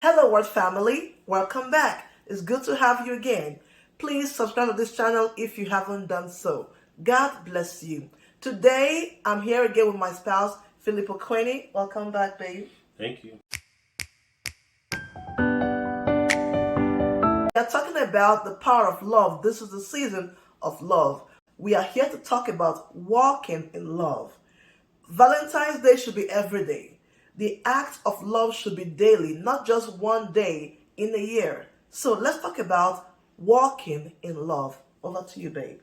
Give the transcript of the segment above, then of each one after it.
Hello, Word family. Welcome back. It's good to have you again. Please subscribe to this channel if you haven't done so. God bless you. Today, I'm here again with my spouse, Filippo Queni. Welcome back, babe. Thank you. We are talking about the power of love. This is the season of love. We are here to talk about walking in love. Valentine's Day should be every day. The act of love should be daily, not just one day in a year. So let's talk about walking in love. Over to you, babe.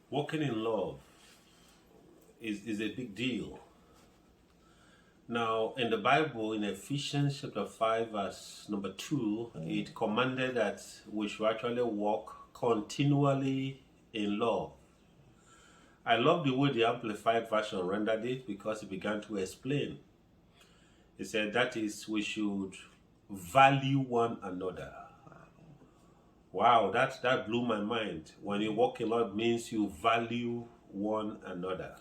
Walking in love is a big deal. Now, in the Bible, in Ephesians chapter 5, verse number 2, it commanded that we should actually walk continually in love. I love the way the Amplified Version rendered it because it began to explain. It said that is, we should value one another. Wow, that blew my mind. When you walk in love, means you value one another.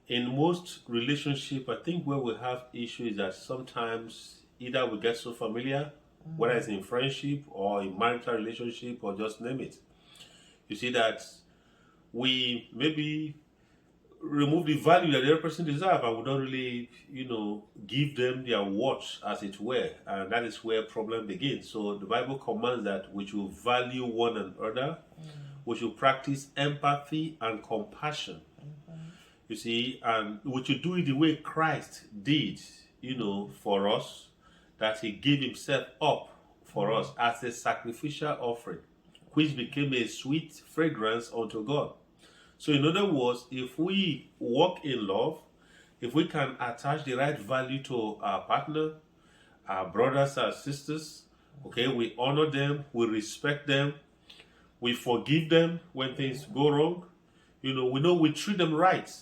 In most relationship, I think where we have issues is that sometimes either we get so familiar, whether it's in friendship or in marital relationship or just name it. You see that we maybe remove the value that the other person deserves and we don't really, give them their worth as it were. And that is where problem begins. So the Bible commands that we should value one another, we should practice empathy and compassion. You see, and we should do it the way Christ did, for us, that he gave himself up for us as a sacrificial offering, which became a sweet fragrance unto God. So in other words, if we walk in love, if we can attach the right value to our partner, our brothers, our sisters, okay, we honor them, we respect them, we forgive them when things go wrong, we know we treat them right.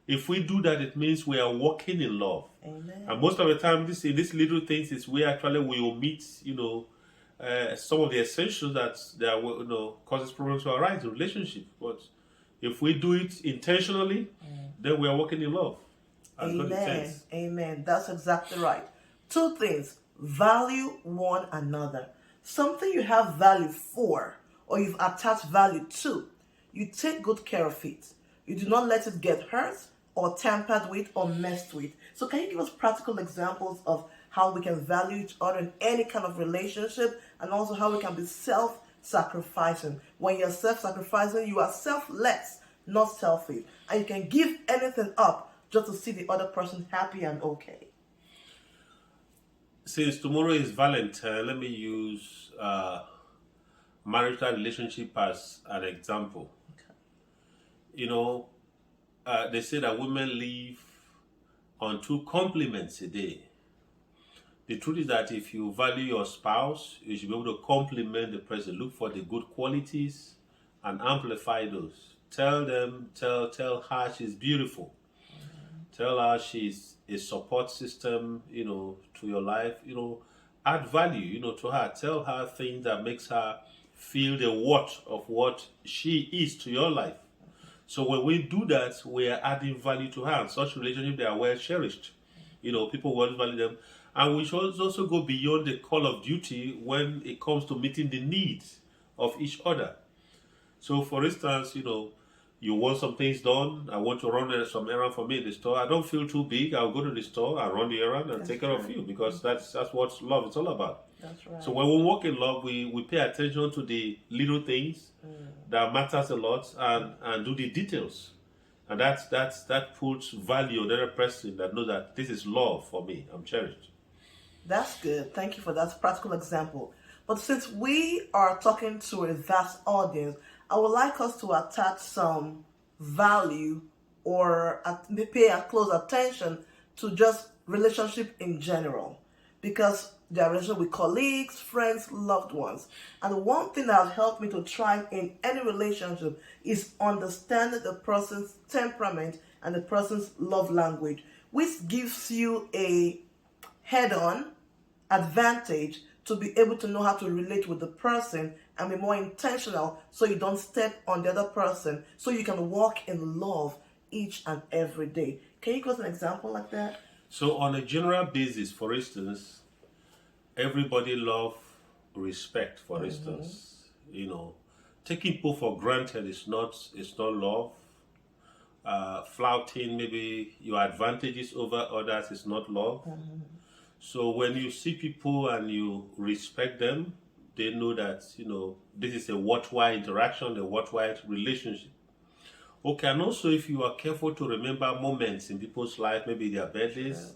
If we do that, it means we are walking in love. Amen. And most of the time, these little things is where actually we omit, some of the essentials that causes problems to arise in relationship. But if we do it intentionally, then we are walking in love. Amen. Amen. That's exactly right. Two things. Value one another. Something you have value for or you've attached value to, you take good care of it. You do not let it get hurt or tampered with or messed with. So can you give us practical examples of how we can value each other in any kind of relationship and also how we can be self-sacrificing? When you're self-sacrificing, you are selfless, not selfish. And you can give anything up just to see the other person happy and okay. Since tomorrow is Valentine, let me use marital relationship as an example. They say that women live on 2 compliments a day. The truth is that if you value your spouse, you should be able to compliment the person. Look for the good qualities and amplify those. Tell her she's beautiful. Tell her she's a support system, to your life. Add value, to her. Tell her things that makes her feel the worth of what she is to your life. So when we do that, we are adding value to her. And such relationships, they are well cherished. People will value them. And we should also go beyond the call of duty when it comes to meeting the needs of each other. So for instance, you want some things done. I want to run some errand for me in the store. I don't feel too big. I'll go to the store and run the errand and take care of you because that's what love is all about. That's right. So when we walk in love, we pay attention to the little things that matters a lot and do the details. And that puts value on the other person that knows that this is love for me. I'm cherished. That's good. Thank you for that practical example. But since we are talking to a vast audience, I would like us to attach some value or pay a close attention to just relationship in general. Because there are relationships with colleagues, friends, loved ones. And one thing that has helped me to thrive in any relationship is understanding the person's temperament and the person's love language, which gives you a head-on advantage to be able to know how to relate with the person and be more intentional so you don't step on the other person, so you can walk in love each and every day. Can you give us an example like that? So on a general basis, for instance, everybody love respect, for instance. You know, taking people for granted is not love. Flouting maybe your advantages over others is not love. So when you see people and you respect them, they know that, you know, this is a worthwhile interaction, a worthwhile relationship. Okay, and also if you are careful to remember moments in people's life, maybe their birthdays,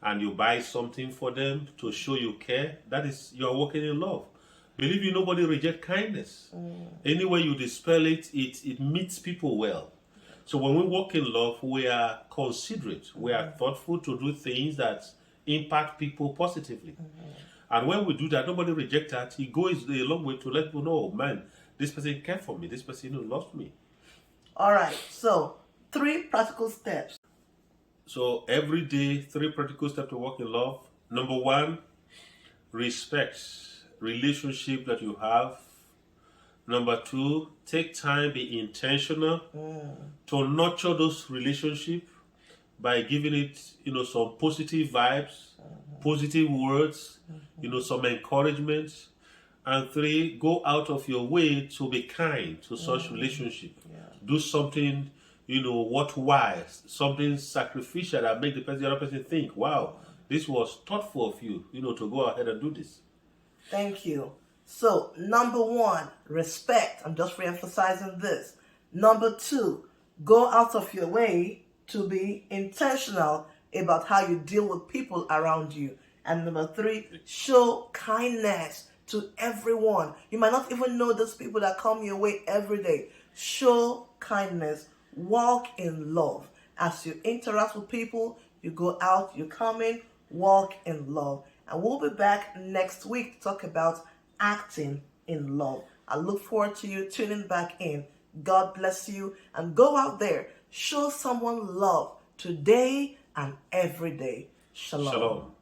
and you buy something for them to show you care, that is, you are walking in love. Believe you, nobody reject kindness. Anywhere you dispel it, it meets people well. So when we walk in love, we are considerate, we are thoughtful to do things that impact people positively. And when we do that, nobody reject that. It goes a long way to let people know, oh, man, this person cared for me, this person loves me. All right, so 3 practical steps. So every day, 3 practical steps to walk in love. Number 1, respect relationship that you have. Number 2, take time, be intentional to nurture those relationships by giving it, you know, some positive vibes, positive words, you know, some encouragement. And 3, go out of your way to be kind to such relationship. Do something, you know, worthwhile, something sacrificial that make the other person think, wow, this was thoughtful of you, you know, to go ahead and do this. Thank you. So, number 1, respect. I'm just re-emphasizing this. Number 2, go out of your way to be intentional about how you deal with people around you. And number 3, show kindness to everyone. You might not even know those people that come your way every day. Show kindness. Walk in love. As you interact with people, you go out, you come in, walk in love. And we'll be back next week to talk about acting in love. I look forward to you tuning back in. God bless you, and go out there. Show someone love today and every day. Shalom. Shalom.